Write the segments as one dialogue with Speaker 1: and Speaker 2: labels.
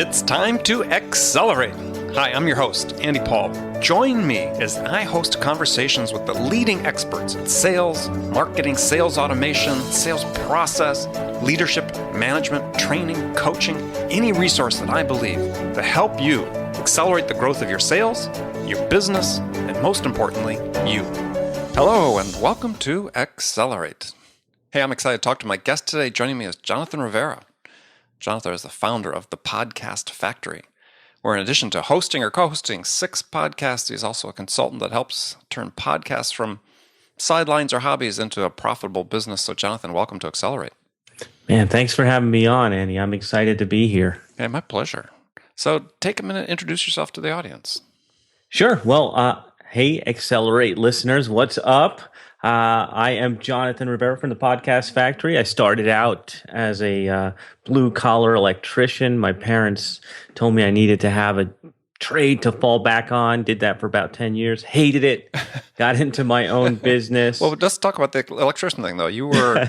Speaker 1: It's time to accelerate. Hi, I'm your host, Andy Paul. Join me as I host conversations with the leading experts in sales, marketing, sales automation, sales process, leadership, management, training, coaching, any resource that I believe to help you accelerate the growth of your sales, your business, and most importantly, you. Hello, and welcome to Accelerate. Hey, I'm excited to talk to my guest today. Joining me is Jonathan Rivera. Jonathan is the founder of the Podcast Factory, where in addition to hosting or co-hosting 6 podcasts, he's also a consultant that helps turn podcasts from sidelines or hobbies into a profitable business. So Jonathan, welcome to Accelerate.
Speaker 2: Man, thanks for having me on, Andy. I'm excited to be here.
Speaker 1: Hey, my pleasure. So take a minute, introduce yourself to the audience.
Speaker 2: Sure. Well, hey, Accelerate listeners, what's up? I am Jonathan Rivera from the Podcast Factory. I started out as a blue-collar electrician. My parents told me I needed to have a trade to fall back on. Did that for about 10 years. Hated it. Got into my own business.
Speaker 1: Well, let's talk about the electrician thing, though. You were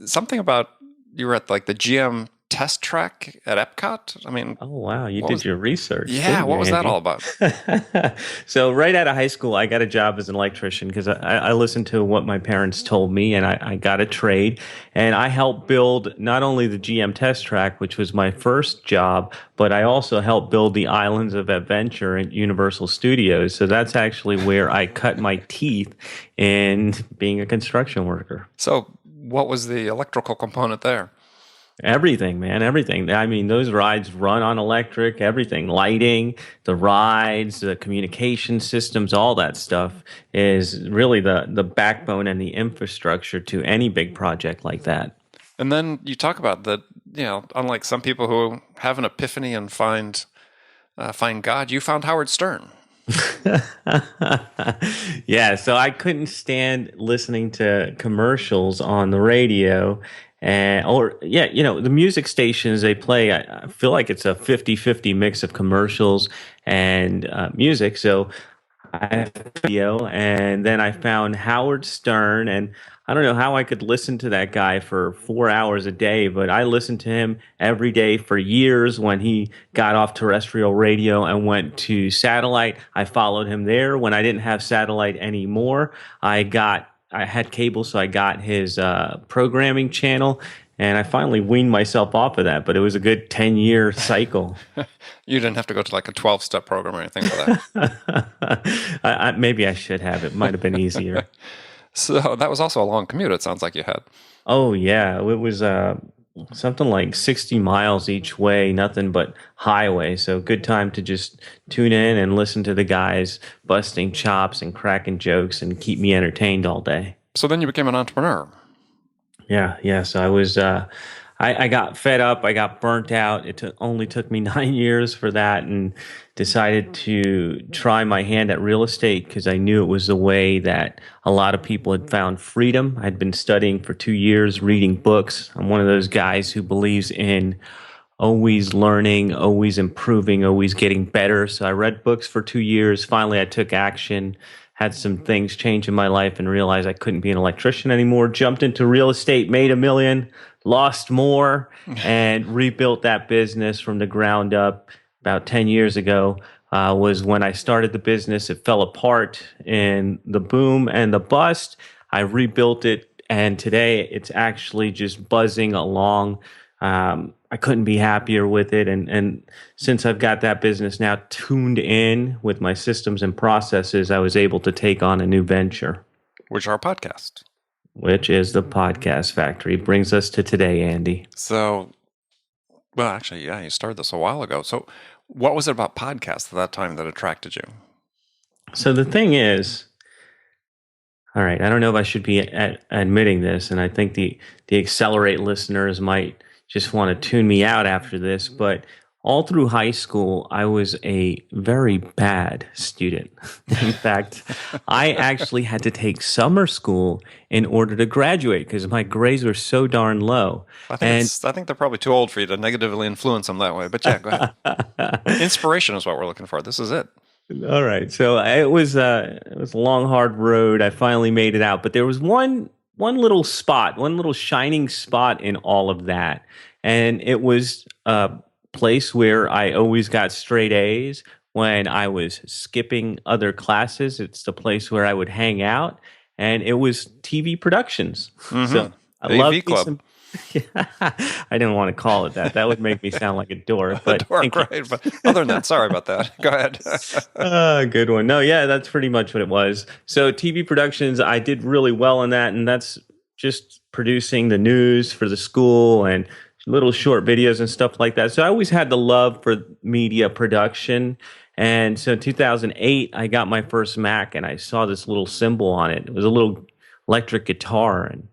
Speaker 1: something about you were at like the GM test track at Epcot. I mean,
Speaker 2: oh wow, you did your research.
Speaker 1: Yeah, what was that all about?
Speaker 2: So right out of high school, I got a job as an electrician because I listened to what my parents told me, and I got a trade, and I helped build not only the GM test track, which was my first job, but I also helped build the Islands of Adventure at Universal Studios. So that's actually where I cut my teeth in being a construction worker.
Speaker 1: So what was the electrical component there?
Speaker 2: Everything, man, everything. I mean, those rides run on electric, everything, lighting, the rides, the communication systems, all that stuff is really the backbone and the infrastructure to any big project like that.
Speaker 1: And then you talk about that, unlike some people who have an epiphany and find God, you found Howard Stern.
Speaker 2: Yeah, so I couldn't stand listening to commercials on the radio. The music stations they play, I feel like it's a 50-50 mix of commercials and music. So I have video, and then I found Howard Stern, and I don't know how I could listen to that guy for 4 hours a day, but I listened to him every day for years. When he got off terrestrial radio and went to satellite, I followed him there. When I didn't have satellite anymore, I had cable, so I got his programming channel, and I finally weaned myself off of that, but it was a good 10-year cycle.
Speaker 1: You didn't have to go to like a 12-step program or anything for
Speaker 2: that. Maybe I should have. It might have been easier.
Speaker 1: So that was also a long commute, it sounds like you had.
Speaker 2: Oh, yeah. It was something like 60 miles each way, nothing but highway. So good time to just tune in and listen to the guys busting chops and cracking jokes and keep me entertained all day.
Speaker 1: So then you became an entrepreneur.
Speaker 2: Yeah. So I was, I got fed up. I got burnt out. It only took me 9 years for that, and decided to try my hand at real estate because I knew it was the way that a lot of people had found freedom. I'd been studying for 2 years, reading books. I'm one of those guys who believes in always learning, always improving, always getting better. So I read books for 2 years. Finally, I took action, had some things change in my life, and realized I couldn't be an electrician anymore. Jumped into real estate, made $1 million, lost more, and rebuilt that business from the ground up. About 10 years ago was when I started the business. It fell apart in the boom and the bust. I rebuilt it, and today it's actually just buzzing along. I couldn't be happier with it. And since I've got that business now tuned in with my systems and processes, I was able to take on a new venture.
Speaker 1: Which our podcast.
Speaker 2: Which is the Podcast Factory. Brings us to today, Andy.
Speaker 1: So, well, actually, yeah, you started this a while ago. So what was it about podcasts at that time that attracted you?
Speaker 2: So the thing is, all right, I don't know if I should be admitting this, and I think the Accelerate listeners might just want to tune me out after this, but all through high school, I was a very bad student. In fact, I actually had to take summer school in order to graduate because my grades were so darn low.
Speaker 1: I think they're probably too old for you to negatively influence them that way. But yeah, go ahead. Inspiration is what we're looking for. This is it.
Speaker 2: All right. So it was a long, hard road. I finally made it out. But there was one little spot, one little shining spot in all of that. And it was a place where I always got straight A's when I was skipping other classes. It's the place where I would hang out, and it was TV productions. So I love
Speaker 1: AV
Speaker 2: me
Speaker 1: Club.
Speaker 2: some. Yeah, I didn't want to call it that. That would make me sound like a dork,
Speaker 1: A
Speaker 2: but
Speaker 1: dork,
Speaker 2: thank you.
Speaker 1: right? But other than that, sorry about that. Go ahead.
Speaker 2: Good one. No, yeah, that's pretty much what it was. So TV productions, I did really well in that, and that's just producing the news for the school and little short videos and stuff like that. So I always had the love for media production. And so in 2008, I got my first Mac, and I saw this little symbol on it. It was a little electric guitar, and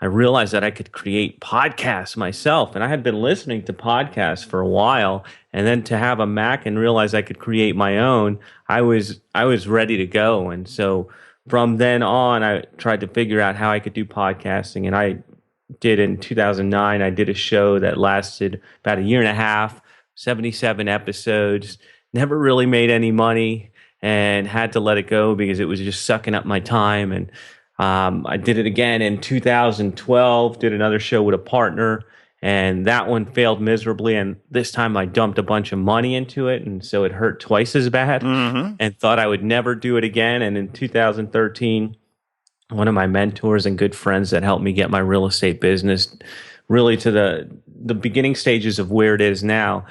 Speaker 2: I realized that I could create podcasts myself. And I had been listening to podcasts for a while. And then to have a Mac and realize I could create my own, I was ready to go. And so from then on, I tried to figure out how I could do podcasting. And I did in 2009, I did a show that lasted about a year and a half, 77 episodes, never really made any money and had to let it go because it was just sucking up my time. And I did it again in 2012, did another show with a partner, and that one failed miserably. And this time I dumped a bunch of money into it. And so it hurt twice as bad and thought I would never do it again. And in 2013, one of my mentors and good friends that helped me get my real estate business really to the beginning stages of where it is now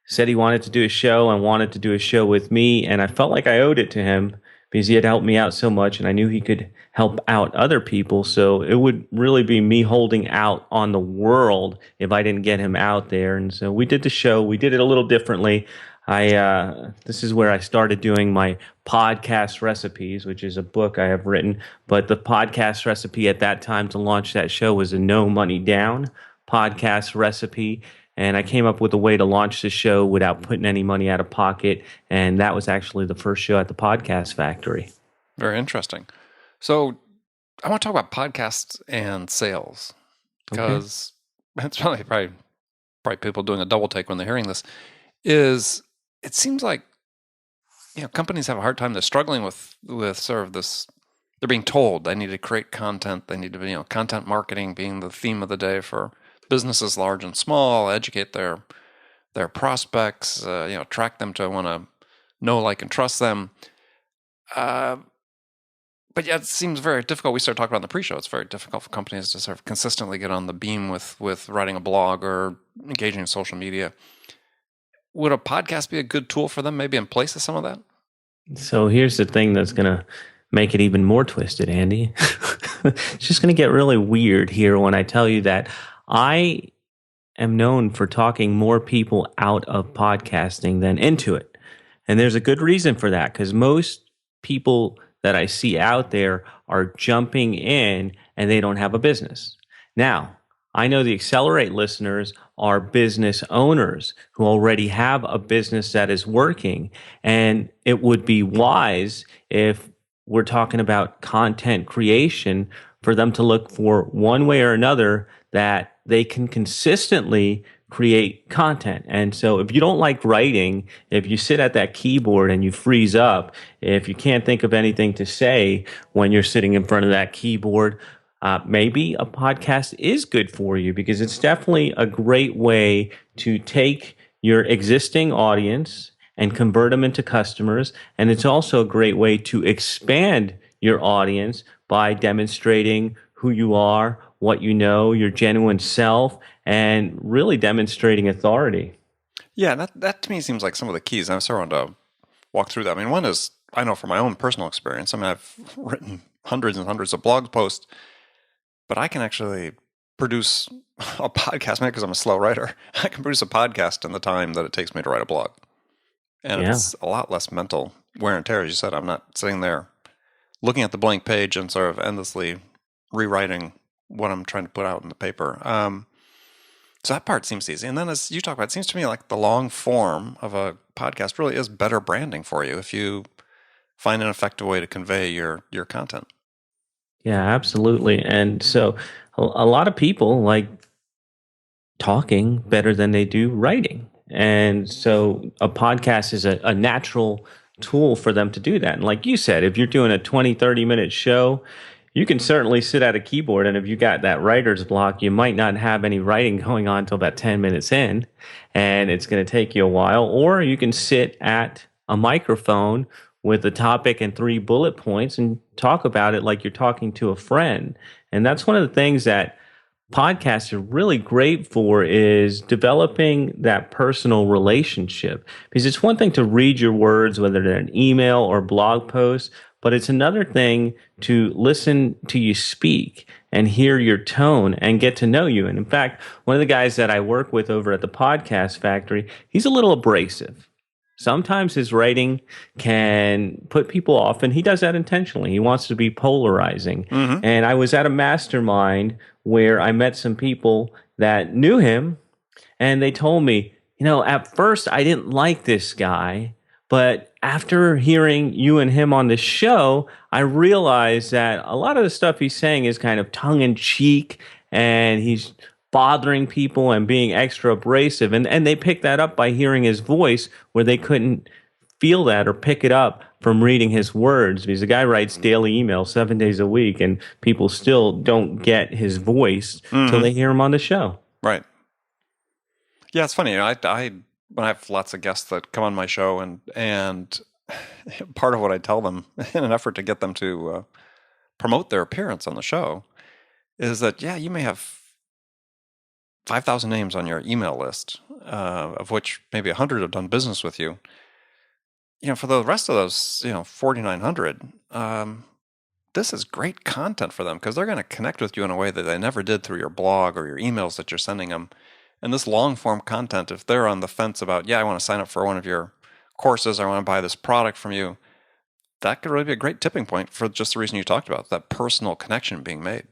Speaker 2: said he wanted to do a show and wanted to do a show with me. And I felt like I owed it to him because he had helped me out so much and I knew he could help out other people. So it would really be me holding out on the world if I didn't get him out there. And so we did the show. We did it a little differently. This is where I started doing my podcast recipes, which is a book I have written. But the podcast recipe at that time to launch that show was a no money down podcast recipe. And I came up with a way to launch the show without putting any money out of pocket. And that was actually the first show at the Podcast Factory.
Speaker 1: Very interesting. So I want to talk about podcasts and sales because it's probably people doing a double take when they're hearing this. Is it seems like companies have a hard time. They're struggling with sort of this. They're being told they need to create content. They need to content marketing being the theme of the day for businesses large and small. Educate their prospects. Attract them to want to know, like, and trust them. But yet it seems very difficult. We started talking about in the pre-show. It's very difficult for companies to sort of consistently get on the beam with writing a blog or engaging in social media. Would a podcast be a good tool for them, maybe in place of some of that?
Speaker 2: So here's the thing that's going to make it even more twisted, Andy. It's just going to get really weird here when I tell you that I am known for talking more people out of podcasting than into it. And there's a good reason for that, because most people that I see out there are jumping in and they don't have a business. Now, I know the Accelerate listeners are business owners who already have a business that is working. And it would be wise, if we're talking about content creation, for them to look for one way or another that they can consistently create content. And so if you don't like writing, if you sit at that keyboard and you freeze up, if you can't think of anything to say when you're sitting in front of that keyboard, maybe a podcast is good for you, because it's definitely a great way to take your existing audience and convert them into customers. And it's also a great way to expand your audience by demonstrating who you are, what you know, your genuine self, and really demonstrating authority.
Speaker 1: Yeah, that to me seems like some of the keys. I sort of want to walk through that. I mean, one is, I know from my own personal experience, I mean, I've written hundreds and hundreds of blog posts, but I can actually produce a podcast, maybe because I'm a slow writer. I can produce a podcast in the time that it takes me to write a blog. And it's a lot less mental wear and tear. As you said, I'm not sitting there looking at the blank page and sort of endlessly rewriting what I'm trying to put out in the paper. So that part seems easy. And then, as you talk about, it seems to me like the long form of a podcast really is better branding for you if you find an effective way to convey your content.
Speaker 2: Yeah, absolutely. And so a lot of people like talking better than they do writing. And so a podcast is a natural tool for them to do that. And like you said, if you're doing a 20, 30-minute show, You can certainly sit at a keyboard, and if you got that writer's block, you might not have any writing going on until about 10 minutes in, and it's going to take you a while. Or you can sit at a microphone with a topic and 3 bullet points and talk about it like you're talking to a friend. And that's one of the things that podcasts are really great for is developing that personal relationship, because it's one thing to read your words, whether they're an email or blog post, but it's another thing to listen to you speak and hear your tone and get to know you. And in fact, one of the guys that I work with over at the podcast factory, he's a little abrasive. Sometimes his writing can put people off, and he does that intentionally. He wants to be polarizing. And I was at a mastermind where I met some people that knew him, and they told me, at first I didn't like this guy, but after hearing you and him on the show, I realized that a lot of the stuff he's saying is kind of tongue in cheek, and he's bothering people and being extra abrasive. And they picked that up by hearing his voice where they couldn't feel that or pick it up from reading his words, because the guy writes daily emails 7 days a week and people still don't get his voice till they hear him on the show.
Speaker 1: Right. Yeah, it's funny. I when I have lots of guests that come on my show, and part of what I tell them in an effort to get them to promote their appearance on the show is that, you may have 5,000 names on your email list, of which maybe 100 have done business with you. For the rest of those, 4,900, this is great content for them, because they're going to connect with you in a way that they never did through your blog or your emails that you're sending them. And this long form content, if they're on the fence about, I want to sign up for one of your courses, I want to buy this product from you, that could really be a great tipping point for just the reason you talked about, that personal connection being made.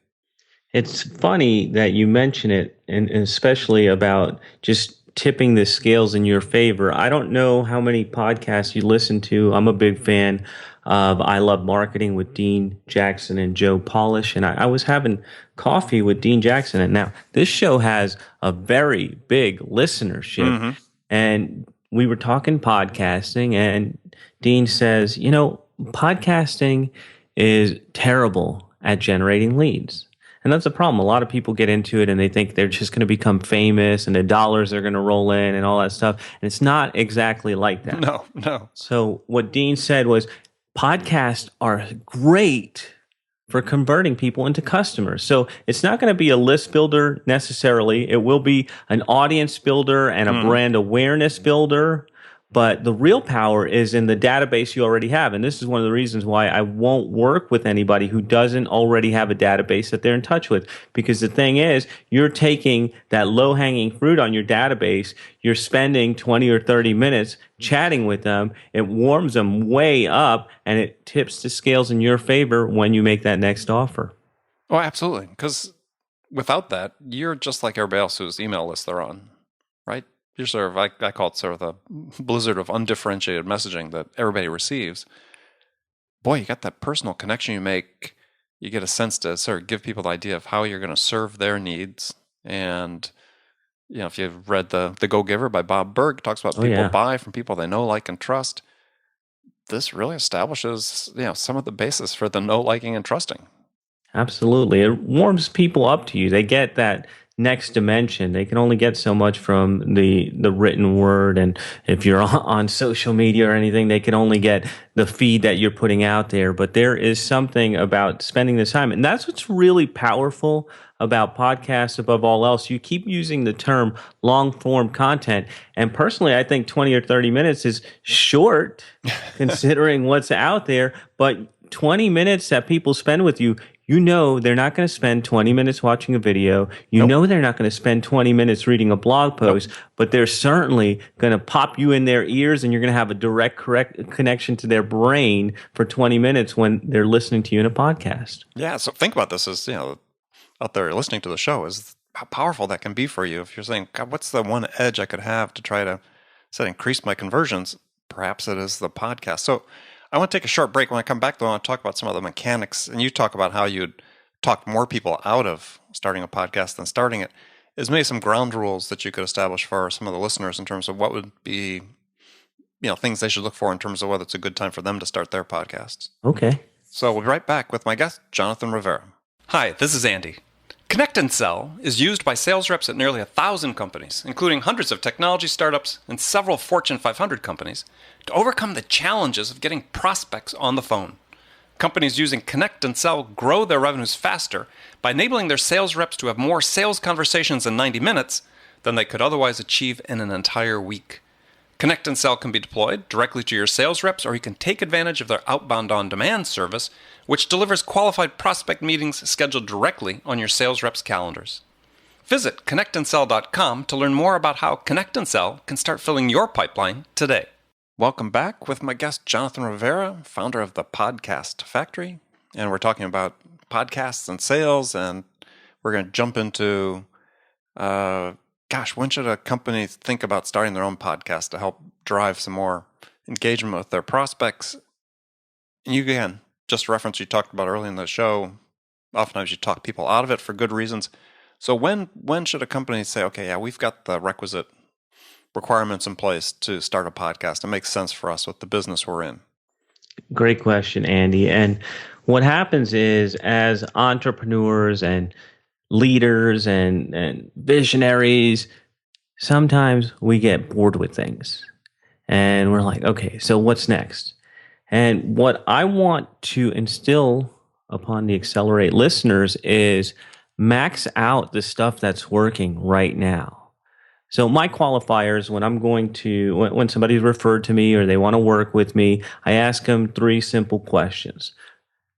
Speaker 2: It's funny that you mention it, and especially about just tipping the scales in your favor. I don't know how many podcasts you listen to. I'm a big fan of I Love Marketing with Dean Jackson and Joe Polish, and I was having coffee with Dean Jackson. And now this show has a very big listenership, and we were talking podcasting, and Dean says, podcasting is terrible at generating leads. And that's a problem. A lot of people get into it and they think they're just going to become famous and the dollars are going to roll in and all that stuff. And it's not exactly like that.
Speaker 1: No.
Speaker 2: So what Dean said was podcasts are great for converting people into customers. So it's not going to be a list builder necessarily. It will be an audience builder and a brand awareness builder. But the real power is in the database you already have. And this is one of the reasons why I won't work with anybody who doesn't already have a database that they're in touch with. Because the thing is, you're taking that low-hanging fruit on your database, you're spending 20 or 30 minutes chatting with them, it warms them way up, and it tips the scales in your favor when you make that next offer.
Speaker 1: Oh, absolutely. Because without that, you're just like everybody else whose email list they're on, right? You're sort of, I call it sort of the blizzard of undifferentiated messaging that everybody receives. Boy, you got that personal connection you make. You get a sense to sort of give people the idea of how you're going to serve their needs. And, if you've read The Go-Giver by Bob Burg, talks about people buy from people they know, like, and trust. This really establishes, some of the basis for the know, liking, and trusting.
Speaker 2: Absolutely. It warms people up to you. They get that next dimension. They can only get so much from the written word. And if you're on social media or anything, they can only get the feed that you're putting out there. But there is something about spending the time. And that's what's really powerful about podcasts above all else. You keep using the term long form content. And personally, I think 20 or 30 minutes is short considering what's out there. But 20 minutes that people spend with you, they're not going to spend 20 minutes watching a video. They're not going to spend 20 minutes reading a blog post, but they're certainly going to pop you in their ears, and you're going to have a direct connection to their brain for 20 minutes when they're listening to you in a podcast.
Speaker 1: Yeah, so think about this as, out there listening to the show, is how powerful that can be for you. If you're saying, God, what's the one edge I could have to try to increase my conversions? Perhaps it is the podcast. So I want to take a short break. When I come back, though, I want to talk about some of the mechanics. And you talk about how you'd talk more people out of starting a podcast than starting it. Is maybe some ground rules that you could establish for some of the listeners in terms of what would be, things they should look for in terms of whether it's a good time for them to start their podcasts.
Speaker 2: Okay.
Speaker 1: So we'll be right back with my guest, Jonathan Rivera. Hi, this is Andy. Connect and Sell is used by sales reps at nearly 1,000 companies, including hundreds of technology startups and several Fortune 500 companies, to overcome the challenges of getting prospects on the phone. Companies using Connect and Sell grow their revenues faster by enabling their sales reps to have more sales conversations in 90 minutes than they could otherwise achieve in an entire week. Connect and Sell can be deployed directly to your sales reps, or you can take advantage of their outbound on-demand service, which delivers qualified prospect meetings scheduled directly on your sales reps' calendars. Visit connectandsell.com to learn more about how Connect and Sell can start filling your pipeline today. Welcome back with my guest, Jonathan Rivera, founder of the Podcast Factory. And we're talking about podcasts and sales, and we're going to jump into, when should a company think about starting their own podcast to help drive some more engagement with their prospects? And you, again, just reference you talked about early in the show, oftentimes you talk people out of it for good reasons. So when should a company say, okay, yeah, we've got the requisite requirements in place to start a podcast? It makes sense for us with the business we're in.
Speaker 2: Great question, Andy. And what happens is, as entrepreneurs and leaders and visionaries, sometimes we get bored with things. And we're like, okay, so what's next? And what I want to instill upon the Accelerate listeners is max out the stuff that's working right now. So my qualifiers, when somebody's referred to me or they want to work with me, I ask them 3 simple questions.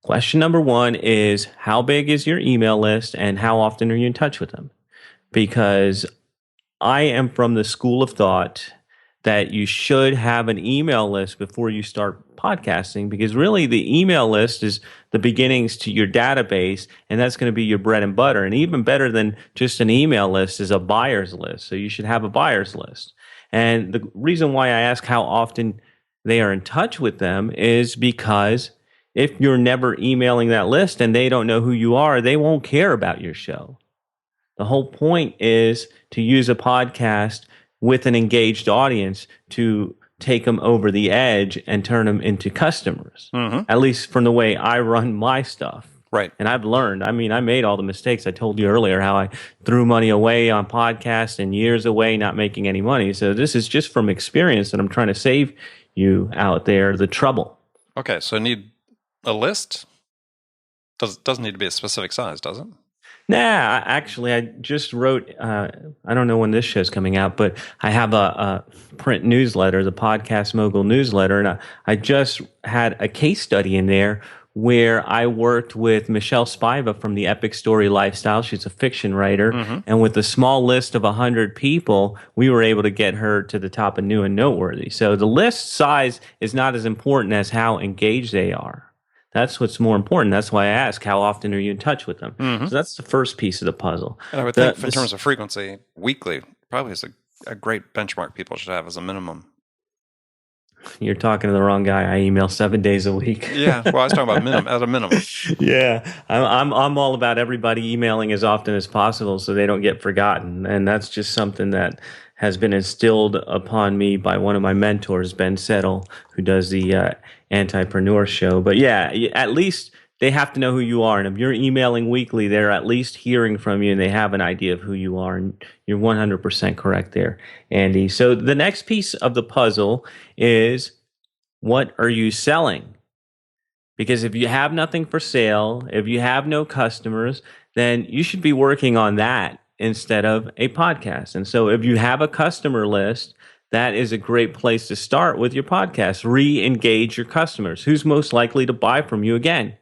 Speaker 2: Question number 1 is, how big is your email list and how often are you in touch with them? Because I am from the school of thought that you should have an email list before you start podcasting, because really the email list is the beginnings to your database, and that's going to be your bread and butter. And even better than just an email list is a buyer's list. So you should have a buyer's list. And the reason why I ask how often they are in touch with them is because if you're never emailing that list and they don't know who you are, they won't care about your show. The whole point is to use a podcast with an engaged audience to take them over the edge and turn them into customers. Mm-hmm. At least from the way I run my stuff.
Speaker 1: Right.
Speaker 2: And I've learned. I mean, I made all the mistakes. I told you earlier how I threw money away on podcasts and years away not making any money. So this is just from experience, and I'm trying to save you out there the trouble.
Speaker 1: Okay, so need a list? Doesn't need to be a specific size, does it?
Speaker 2: Nah, actually, I just wrote, I don't know when this show's coming out, but I have a print newsletter, the Podcast Mogul newsletter, and I just had a case study in there where I worked with Michelle Spiva from the Epic Story Lifestyle. She's a fiction writer, mm-hmm. and with a small list of 100 people, we were able to get her to the top of New and Noteworthy. So the list size is not as important as how engaged they are. That's what's more important. That's why I ask, how often are you in touch with them? Mm-hmm. So that's the first piece of the puzzle.
Speaker 1: And I would think in terms of frequency, weekly probably is a great benchmark people should have as a minimum.
Speaker 2: You're talking to the wrong guy. I email 7 days a week.
Speaker 1: Yeah, well, I was talking about as a minimum.
Speaker 2: Yeah, I'm all about everybody emailing as often as possible so they don't get forgotten. And that's just something that has been instilled upon me by one of my mentors, Ben Settle, who does the Antipreneur Show. But yeah, at least they have to know who you are. And if you're emailing weekly, they're at least hearing from you and they have an idea of who you are. And you're 100% correct there, Andy. So the next piece of the puzzle is, what are you selling? Because if you have nothing for sale, if you have no customers, then you should be working on that instead of a podcast. And so if you have a customer list, that is a great place to start with your podcast. Re-engage your customers. Who's most likely to buy from you again?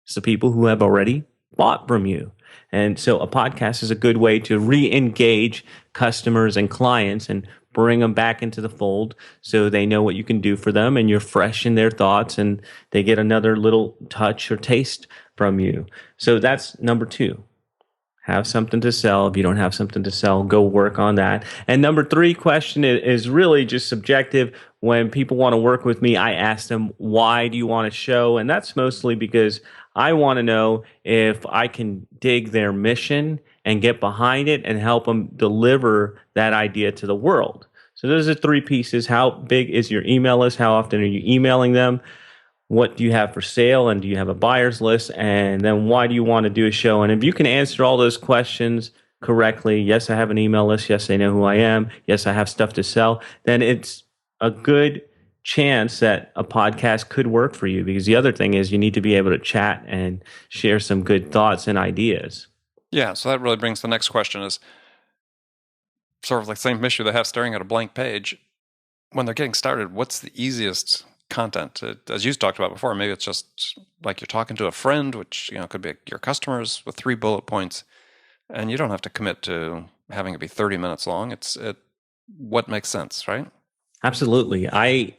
Speaker 2: It's the people who have already bought from you. And so a podcast is a good way to re-engage customers and clients and bring them back into the fold so they know what you can do for them and you're fresh in their thoughts and they get another little touch or taste from you. So that's number 2. Have something to sell. If you don't have something to sell, go work on that. And number 3 question is really just subjective. When people want to work with me, I ask them, why do you want a show? And that's mostly because I want to know if I can dig their mission and get behind it and help them deliver that idea to the world. So those are 3 pieces. How big is your email list? How often are you emailing them? what do you have for sale, and do you have a buyer's list, and then why do you want to do a show? And if you can answer all those questions correctly, yes, I have an email list, yes, they know who I am, yes, I have stuff to sell, then it's a good chance that a podcast could work for you, because the other thing is you need to be able to chat and share some good thoughts and ideas.
Speaker 1: Yeah, so that really brings the next question is sort of like the same issue they have staring at a blank page. When they're getting started, what's the easiest content? As you talked about before, maybe it's just like you're talking to a friend, which could be your customers, with 3 bullet points, and you don't have to commit to having it be 30 minutes long. It's what makes sense, right?
Speaker 2: Absolutely. I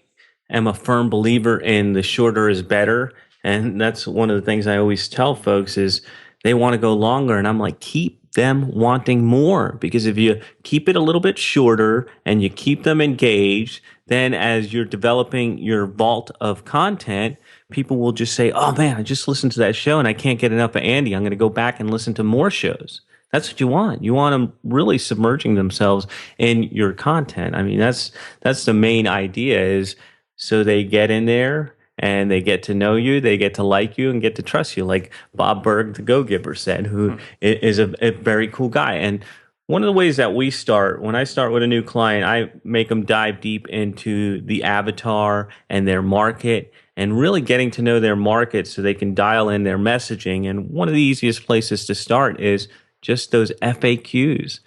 Speaker 2: am a firm believer in the shorter is better. And that's one of the things I always tell folks is they want to go longer. And I'm like, keep them wanting more, because if you keep it a little bit shorter and you keep them engaged, then as you're developing your vault of content, people will just say, oh man, I just listened to that show and I can't get enough of Andy. I'm going to go back and listen to more shows. That's what you want. You want them really submerging themselves in your content. I mean, that's the main idea, is so they get in there and they get to know you, they get to like you and get to trust you, like Bob Berg, the Go-Giver, said, who is a very cool guy. And one of the ways that we start, when I start with a new client, I make them dive deep into the avatar and their market and really getting to know their market so they can dial in their messaging. And one of the easiest places to start is just those FAQs,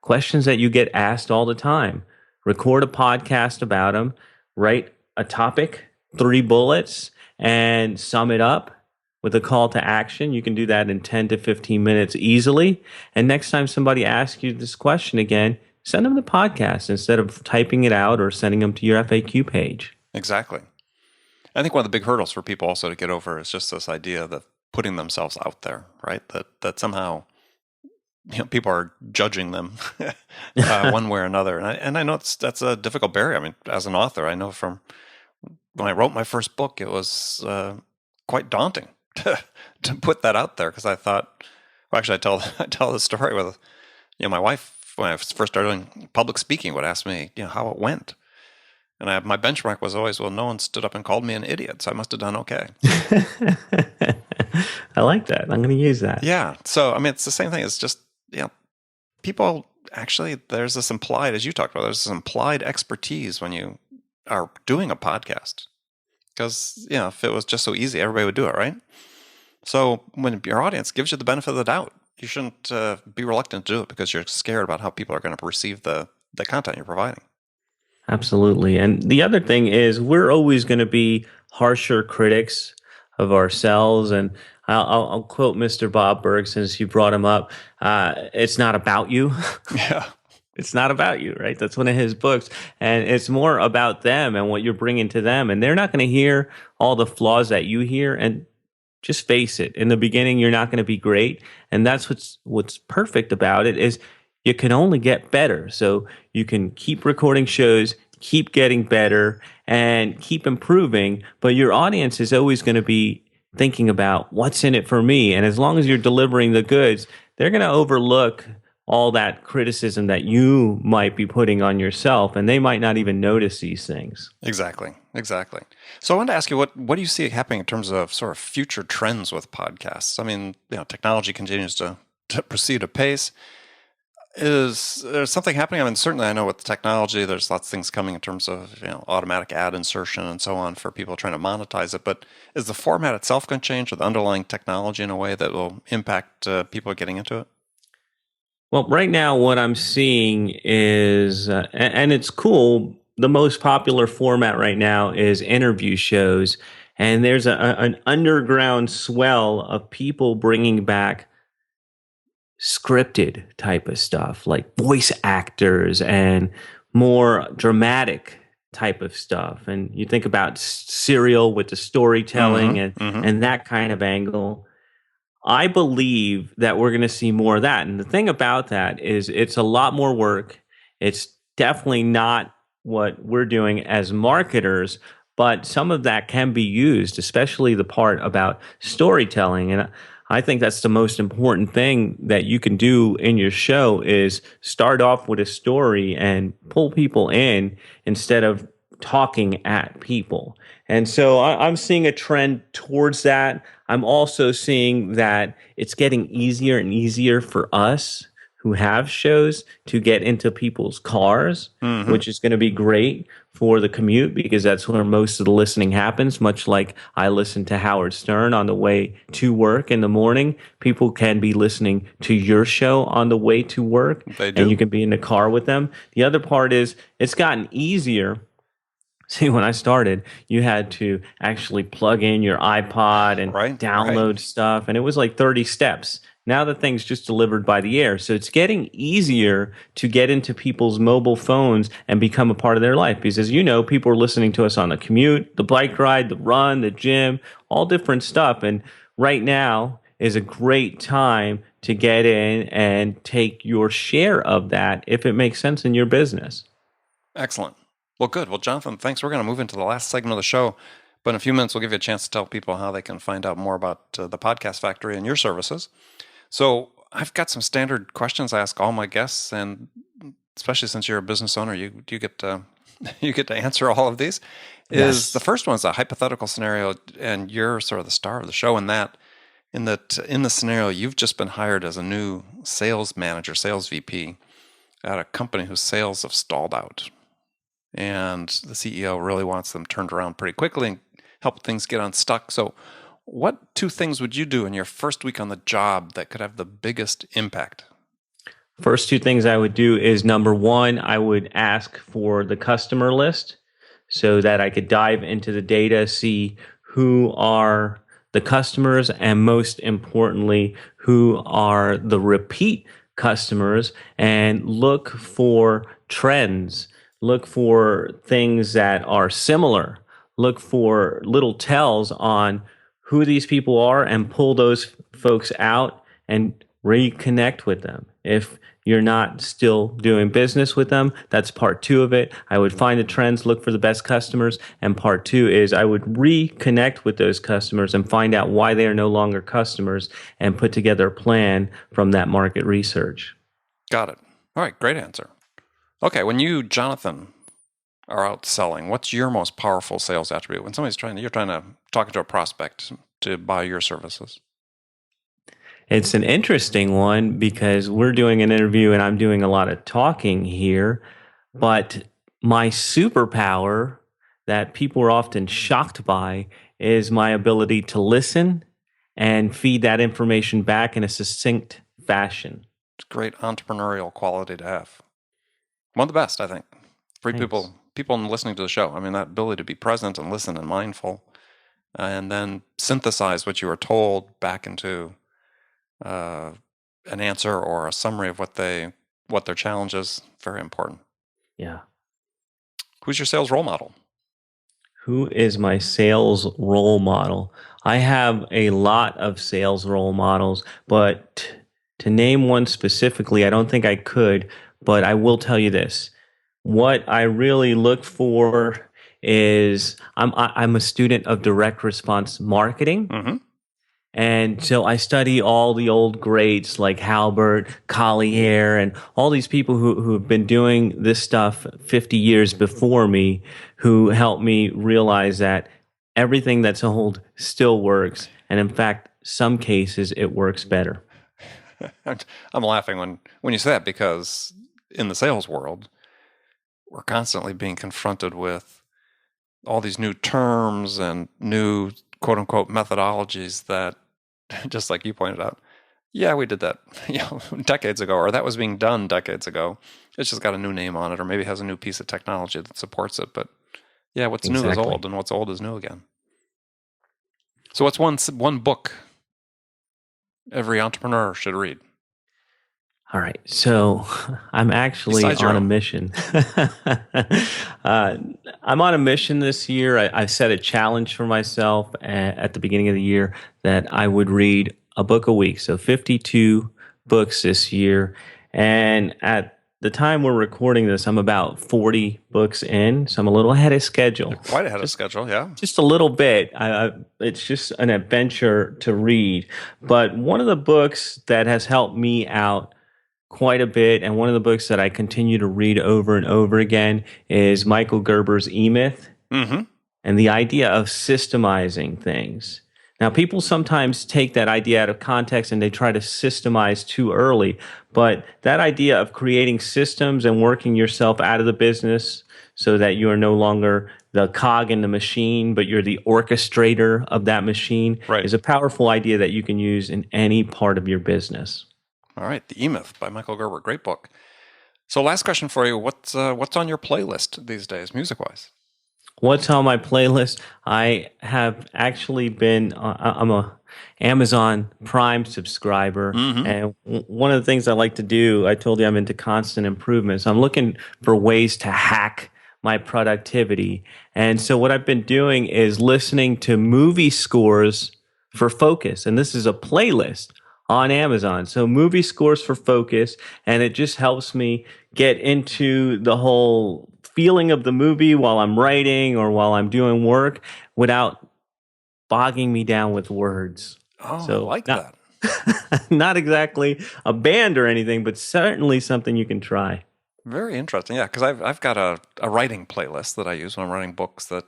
Speaker 2: questions that you get asked all the time. Record a podcast about them, write a topic, 3 bullets, and sum it up with a call to action. You can do that in 10 to 15 minutes easily. And next time somebody asks you this question again, send them the podcast instead of typing it out or sending them to your FAQ page.
Speaker 1: Exactly. I think one of the big hurdles for people also to get over is just this idea of putting themselves out there, right? That somehow people are judging them one way or another. And I know that's a difficult barrier. I mean, as an author, I know from when I wrote my first book, it was quite daunting to put that out there, because I thought, well, actually, I tell this story with, my wife, when I first started doing public speaking, would ask me, how it went. And my benchmark was always, well, no one stood up and called me an idiot, so I must have done okay.
Speaker 2: I like that. I'm going to use that.
Speaker 1: Yeah. So, I mean, it's the same thing. It's just, people actually, there's this implied, as you talked about, there's this implied expertise when you are doing a podcast. Because, if it was just so easy, everybody would do it, right? So when your audience gives you the benefit of the doubt, you shouldn't be reluctant to do it because you're scared about how people are going to receive the content you're providing.
Speaker 2: Absolutely. And the other thing is, we're always going to be harsher critics of ourselves. And I'll quote Mr. Bob Berg, since you brought him up. It's not about you.
Speaker 1: Yeah.
Speaker 2: It's not about you, right? That's one of his books. And it's more about them and what you're bringing to them. And they're not going to hear all the flaws that you hear. And just face it, in the beginning, you're not going to be great. And that's what's perfect about it, is you can only get better. So you can keep recording shows, keep getting better, and keep improving. But your audience is always going to be thinking about what's in it for me. And as long as you're delivering the goods, they're going to overlook all that criticism that you might be putting on yourself, and they might not even notice these things.
Speaker 1: Exactly. So I wanted to ask you, what do you see happening in terms of sort of future trends with podcasts? I mean, technology continues to proceed apace. Is there something happening? I mean, certainly I know with technology, there's lots of things coming in terms of automatic ad insertion and so on for people trying to monetize it. But is the format itself going to change, or the underlying technology in a way that will impact people getting into it?
Speaker 2: Well, right now, what I'm seeing is, and it's cool, the most popular format right now is interview shows. And there's an underground swell of people bringing back scripted type of stuff, like voice actors and more dramatic type of stuff. And you think about Serial with the storytelling and that kind of angle. I believe that we're going to see more of that. And the thing about that is, it's a lot more work. It's definitely not what we're doing as marketers, but some of that can be used, especially the part about storytelling. And I think that's the most important thing that you can do in your show, is start off with a story and pull people in instead of talking at people. And so I'm seeing a trend towards that. I'm also seeing that it's getting easier and easier for us who have shows to get into people's cars,
Speaker 1: Mm-hmm.
Speaker 2: which is going to be great for the commute because that's where most of the listening happens. Much like I listen to Howard Stern on the way to work in the morning, people can be listening to your show on the way to work,
Speaker 1: They
Speaker 2: and you
Speaker 1: do.
Speaker 2: can be in the car with them. The other part is it's gotten easier. See, when I started, you had to actually plug in your iPod and
Speaker 1: Right, right.
Speaker 2: download stuff, and it was like 30 steps. Now the thing's just delivered by the air. So it's getting easier to get into people's mobile phones and become a part of their life. Because as you know, people are listening to us on the commute, the bike ride, the run, the gym, all different stuff. And right now is a great time to get in and take your share of that if it makes sense in your business.
Speaker 1: Excellent. Well, good. Well, Jonathan, thanks. We're going to move into the last segment of the show. But in a few minutes, we'll give you a chance to tell people how they can find out more about the Podcast Factory and your services. So I've got some standard questions I ask all my guests, and especially since you're a business owner, you get to you get to answer all of these. Is the
Speaker 2: Yes.
Speaker 1: first one is a hypothetical scenario, and you're sort of the star of the show in that. In the scenario, you've just been hired as a new sales manager, sales VP at a company whose sales have stalled out, and the CEO really wants them turned around pretty quickly and help things get unstuck. So, what two things would you do in your first week on the job that could have the biggest impact?
Speaker 2: First two things I would do is number one, I would ask for the customer list so that I could dive into the data, see who are the customers, and most importantly, who are the repeat customers, and look for trends, look for things that are similar, look for little tells on who these people are, and pull those folks out and reconnect with them. If you're not still doing business with them, that's part two of it. I would find the trends, look for the best customers. And part two is I would reconnect with those customers and find out why they are no longer customers and put together a plan from that market research.
Speaker 1: Got it. All right, great answer. Okay, when you, Jonathan, are out selling, what's your most powerful sales attribute? When you're trying to talk to a prospect to buy your services.
Speaker 2: It's an interesting one because we're doing an interview and I'm doing a lot of talking here. But my superpower that people are often shocked by is my ability to listen and feed that information back in a succinct fashion.
Speaker 1: It's a great entrepreneurial quality to have. One of the best, I think. For
Speaker 2: Thanks.
Speaker 1: people listening to the show. I mean, that ability to be present and listen and mindful, and then synthesize what you were told back into an answer or a summary of what their challenge is. Very important.
Speaker 2: Yeah.
Speaker 1: Who's your sales role model?
Speaker 2: Who is my sales role model? I have a lot of sales role models, but to name one specifically, I don't think I could, but I will tell you this. What I really look for is I'm a student of direct response marketing.
Speaker 1: Mm-hmm.
Speaker 2: And so I study all the old greats like Halbert, Collier, and all these people who have been doing this stuff 50 years before me, who helped me realize that everything that's old still works. And in fact, some cases it works better.
Speaker 1: I'm laughing when you say that because in the sales world, we're constantly being confronted with all these new terms and new quote unquote methodologies that, just like you pointed out, yeah, we did that decades ago, or that was being done decades ago. It's just got a new name on it, or maybe has a new piece of technology that supports it. But yeah, what's new is
Speaker 2: Exactly.
Speaker 1: old, and what's old is new again. So what's one book every entrepreneur should read?
Speaker 2: All right. So I'm actually
Speaker 1: Besides your
Speaker 2: on a
Speaker 1: own.
Speaker 2: mission. I'm on a mission this year. I set a challenge for myself at the beginning of the year that I would read a book a week. So 52 books this year. And at the time we're recording this, I'm about 40 books in. So I'm a little ahead of schedule.
Speaker 1: Quite ahead of schedule, yeah.
Speaker 2: Just a little bit. It's just an adventure to read. But one of the books that has helped me out quite a bit. And one of the books that I continue to read over and over again is Michael Gerber's E-Myth, and the idea of systemizing things. Now, people sometimes take that idea out of context and they try to systemize too early. But that idea of creating systems and working yourself out of the business so that you are no longer the cog in the machine, but you're the orchestrator of that machine is a powerful idea that you can use in any part of your business.
Speaker 1: All right. The E-Myth by Michael Gerber. Great book. So last question for you. What's on your playlist these days, music-wise?
Speaker 2: What's on my playlist? I have actually been, I'm a Amazon Prime subscriber. And one of the things I like to do, I told you I'm into constant improvement. So I'm looking for ways to hack my productivity. And so what I've been doing is listening to movie scores for focus. And this is a playlist on Amazon. So movie scores for focus. And it just helps me get into the whole feeling of the movie while I'm writing or while I'm doing work without bogging me down with words.
Speaker 1: Oh, so, I like that.
Speaker 2: Not exactly a band or anything, but certainly something you can try.
Speaker 1: Very interesting. Yeah, because I've got a writing playlist that I use when I'm writing books that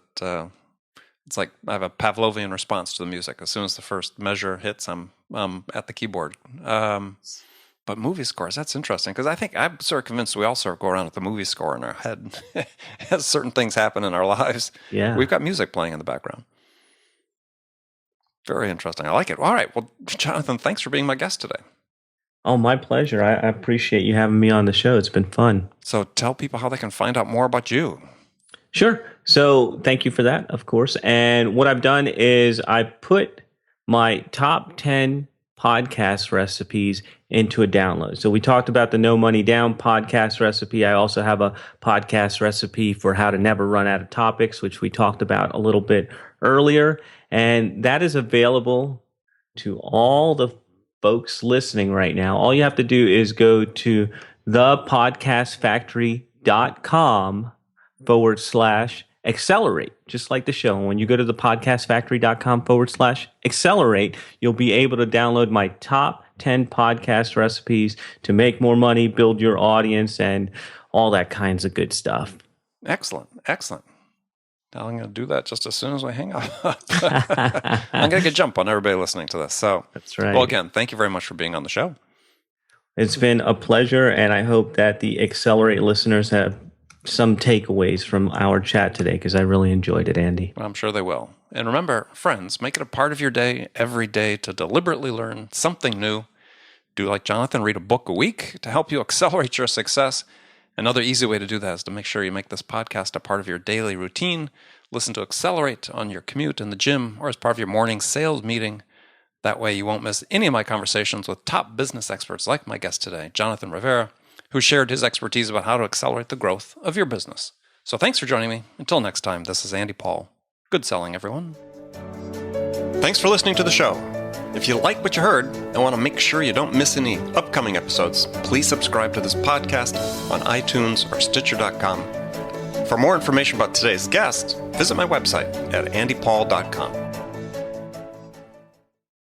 Speaker 1: it's like I have a Pavlovian response to the music. As soon as the first measure hits, I'm at the keyboard. But movie scores, that's interesting, because I think I'm sort of convinced we all sort of go around with the movie score in our head as certain things happen in our lives.
Speaker 2: Yeah.
Speaker 1: We've got music playing in the background. Very interesting. I like it. All right. Well, Jonathan, thanks for being my guest today.
Speaker 2: Oh, my pleasure. I appreciate you having me on the show. It's been fun.
Speaker 1: So tell people how they can find out more about you.
Speaker 2: Sure. So thank you for that, of course. And what I've done is I put my top 10 podcast recipes into a download. So we talked about the No Money Down podcast recipe. I also have a podcast recipe for how to never run out of topics, which we talked about a little bit earlier. And that is available to all the folks listening right now. All you have to do is go to thepodcastfactory.com/accelerate, just like the show. When you go to thepodcastfactory.com/accelerate, you'll be able to download my top 10 podcast recipes to make more money, build your audience, and all that kinds of good stuff.
Speaker 1: Excellent. Excellent. Now I'm going to do that just as soon as we hang up. I'm going to get jump on everybody listening to this. So
Speaker 2: that's right.
Speaker 1: Well, again, thank you very much for being on the show.
Speaker 2: It's been a pleasure, and I hope that the Accelerate listeners have some takeaways from our chat today, because I really enjoyed it, Andy.
Speaker 1: I'm sure they will. And remember, friends, make it a part of your day every day to deliberately learn something new. Do like Jonathan, read a book a week to help you accelerate your success. Another easy way to do that is to make sure you make this podcast a part of your daily routine. Listen to Accelerate on your commute in the gym or as part of your morning sales meeting. That way you won't miss any of my conversations with top business experts like my guest today, Jonathan Rivera, who shared his expertise about how to accelerate the growth of your business. So thanks for joining me. Until next time, this is Andy Paul. Good selling, everyone. Thanks for listening to the show. If you like what you heard and want to make sure you don't miss any upcoming episodes, please subscribe to this podcast on iTunes or Stitcher.com. For more information about today's guest, visit my website at andypaul.com.